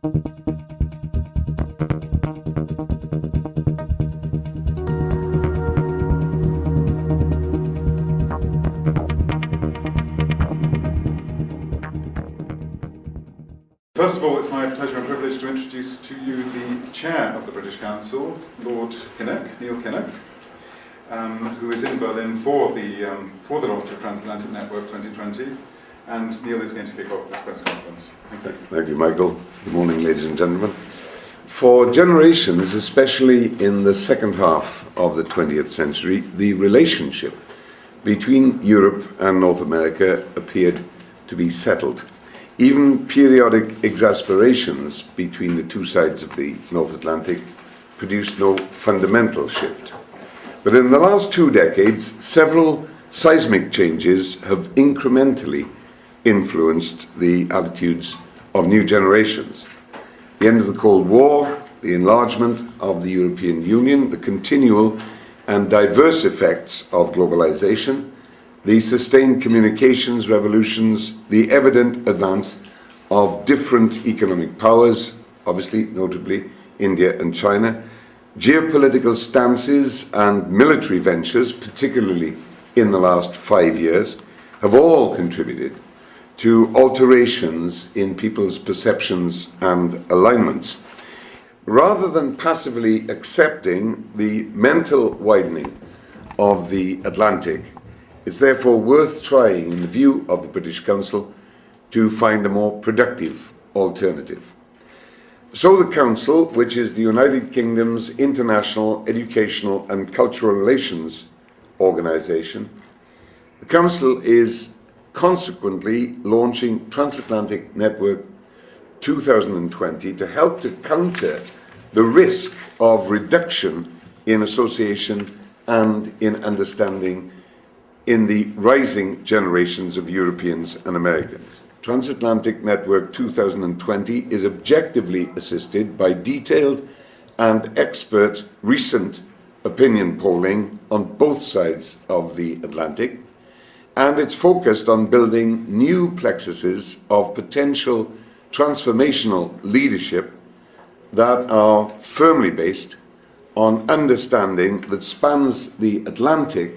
First of all, it's my pleasure and privilege to introduce to you the Chair of the British Council, Lord Kinnock, Neil Kinnock, who is in Berlin for the launch of Transatlantic Network 2020, and Neil is going to kick off this press conference. Thank you. Thank you, Michael. Good morning, ladies and gentlemen. For generations, especially in the second half of the 20th century, the relationship between Europe and North America appeared to be settled. Even periodic exasperations between the two sides of the North Atlantic produced no fundamental shift. But in the last 2 decades, several seismic changes have incrementally influenced the attitudes of new generations. The end of the Cold War, the enlargement of the European Union, the continual and diverse effects of globalization, the sustained communications revolutions, the evident advance of different economic powers, obviously, notably India and China, geopolitical stances and military ventures, particularly in the last 5 years, have all contributed to alterations in people's perceptions and alignments. Rather than passively accepting the mental widening of the Atlantic, it's therefore worth trying, in the view of the British Council, to find a more productive alternative. So the Council, which is the United Kingdom's international, educational and cultural relations organisation, the Council is consequently launching Transatlantic Network 2020 to help to counter the risk of reduction in association and in understanding in the rising generations of Europeans and Americans. Transatlantic Network 2020 is objectively assisted by detailed and expert recent opinion polling on both sides of the Atlantic, and it's focused on building new plexuses of potential transformational leadership that are firmly based on understanding that spans the Atlantic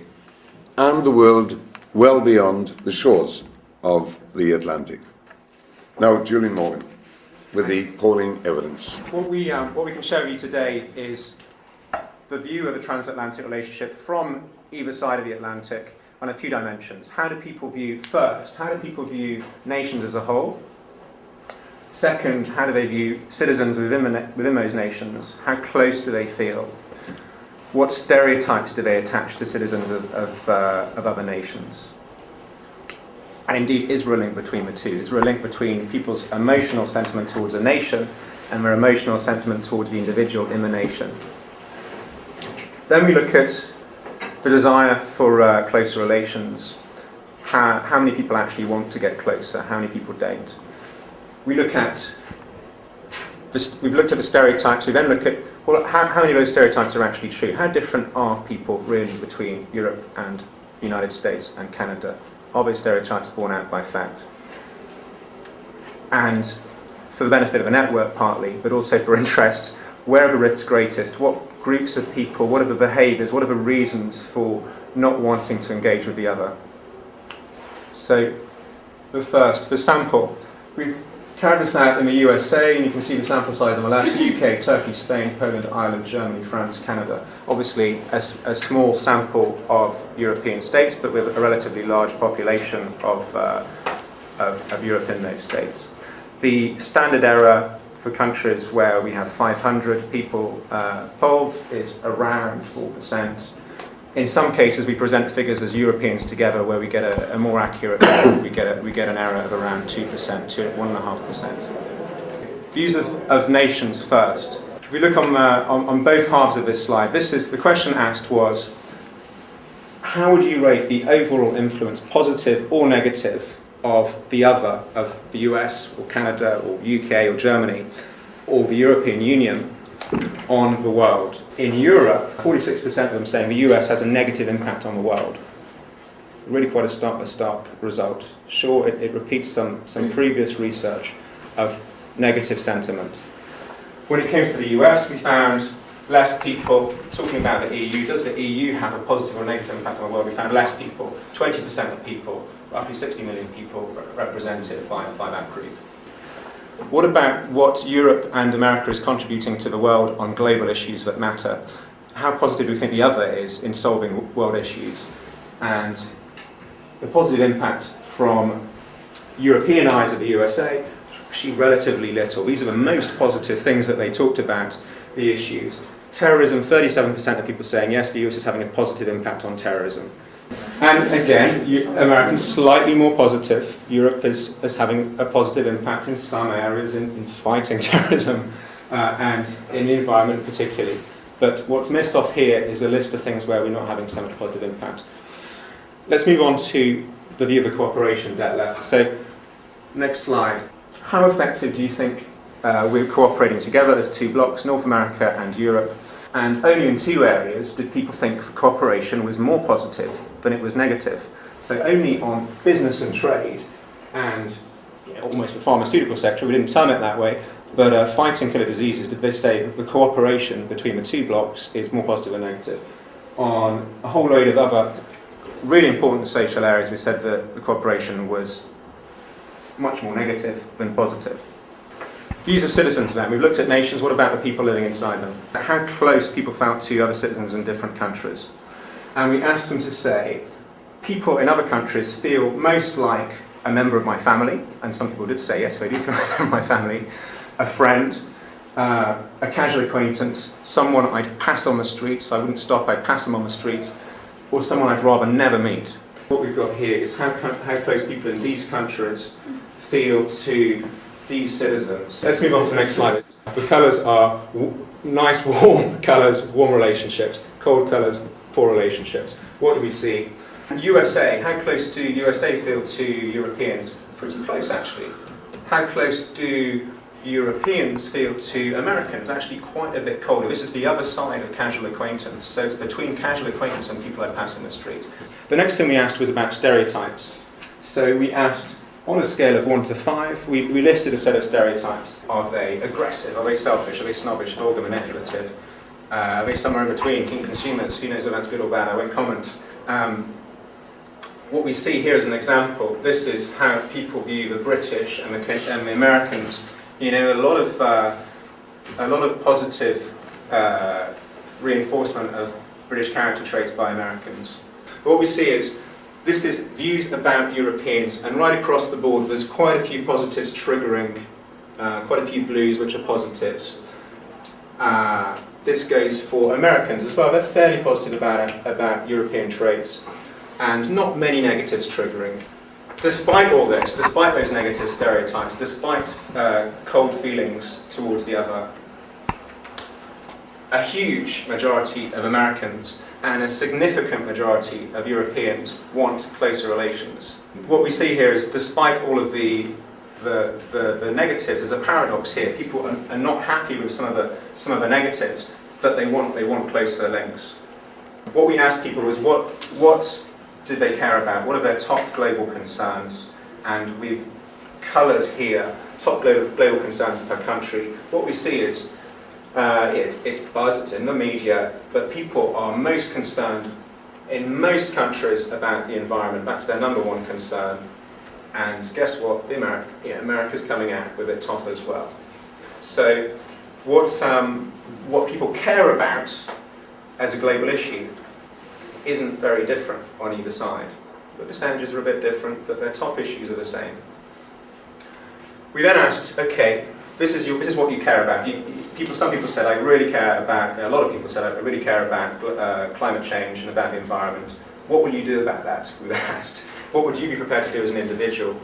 and the world well beyond the shores of the Atlantic. Now, Julian Morgan, with the polling evidence. What we can show you today is the view of the transatlantic relationship from either side of the Atlantic on a few dimensions. How do people view, first, how do people view nations as a whole? Second, how do they view citizens within those nations? How close do they feel? What stereotypes do they attach to citizens of other nations? And indeed, is there a link between the two? Is there a link between people's emotional sentiment towards a nation and their emotional sentiment towards the individual in the nation? Then we look at the desire for closer relations. How many people actually want to get closer? How many people don't? We've looked at the stereotypes. We then look at, well, how many of those stereotypes are actually true? How different are people really between Europe and the United States and Canada? Are those stereotypes borne out by fact? And for the benefit of a network partly, but also for interest, where are the rifts greatest? What groups of people, what are the behaviours, what are the reasons for not wanting to engage with the other? So, the sample. We've carried this out in the USA, and you can see the sample size on the left: UK, Turkey, Spain, Poland, Ireland, Germany, France, Canada. Obviously, a small sample of European states, but with a relatively large population of Europe in those states. The standard error for countries where we have 500 people polled is around 4%. In some cases, we present figures as Europeans together, where we get a more accurate figure. We get an error of around 2%, 1.5%. Views of nations first. If we look on both halves of this slide, the question asked was, how would you rate the overall influence, positive or negative, of the other, of the US or Canada or UK or Germany or the European Union on the world? In Europe, 46% of them saying the US has a negative impact on the world. Really quite a stark result. Sure, it repeats some previous research of negative sentiment. When it comes to the US, we found less people talking about the EU. Does the EU have a positive or negative impact on the world? We found less people, 20% of people, roughly 60 million people represented by that group. What about what Europe and America is contributing to the world on global issues that matter? How positive do we think the other is in solving world issues? And the positive impact from European eyes of the USA, actually relatively little. These are the most positive things that they talked about, the issues. Terrorism, 37% of people saying yes, the US is having a positive impact on terrorism. And again, Americans slightly more positive. Europe is having a positive impact in some areas in fighting terrorism and in the environment particularly. But what's missed off here is a list of things where we're not having so much positive impact. Let's move on to the view of the cooperation debt left. So, next slide. How effective do you think we're cooperating together as two blocks, North America and Europe? And only in two areas did people think cooperation was more positive than it was negative. So only on business and trade and almost the pharmaceutical sector, we didn't term it that way, but fighting killer diseases, did they say that the cooperation between the two blocks is more positive than negative. On a whole load of other really important social areas, we said that the cooperation was much more negative than positive. Views of citizens then. We've looked at nations. What about the people living inside them? How close people felt to other citizens in different countries. And we asked them to say, people in other countries feel most like a member of my family, and some people did say, yes, they do feel like a member of my family, a friend, a casual acquaintance, someone I'd pass on the street, so I wouldn't stop, I'd pass them on the street, or someone I'd rather never meet. What we've got here is how close people in these countries feel to these citizens. Let's move on to the next slide. The colours are nice, warm colours, warm relationships. Cold colours, poor relationships. What do we see? USA, how close do USA feel to Europeans? Pretty close, actually. How close do Europeans feel to Americans? Actually quite a bit colder. This is the other side of casual acquaintance. So it's between casual acquaintance and people I pass in the street. The next thing we asked was about stereotypes. So we asked, on a scale of 1 to 5, we listed a set of stereotypes. Are they aggressive? Are they selfish? Are they snobbish? Vulgar, manipulative? Are they somewhere in between? Keen consumers? Who knows if that's good or bad? I won't comment. What we see here is an example. This is how people view the British and the Americans. You know, a lot of positive reinforcement of British character traits by Americans. But what we see is this is views about Europeans, and right across the board there's quite a few positives triggering, quite a few blues which are positives. This goes for Americans as well. They're fairly positive about European traits, and not many negatives triggering. Despite all this, despite those negative stereotypes, despite cold feelings towards the other, a huge majority of Americans and a significant majority of Europeans want closer relations. What we see here is, despite all of the negatives, there's a paradox here. People are not happy with some of the negatives, but they want closer links. What we asked people was, what did they care about? What are their top global concerns? And we've coloured here top global concerns per country. What we see is it's buzz, it's in the media, but people are most concerned in most countries about the environment. That's their number one concern. And guess what? America's coming out with it top as well. So what people care about as a global issue isn't very different on either side. The percentages are a bit different, but their top issues are the same. We then asked, okay, this is what you care about. Some people said, I really care about, a lot of people said, I really care about climate change and about the environment. What will you do about that? We asked. What would you be prepared to do as an individual?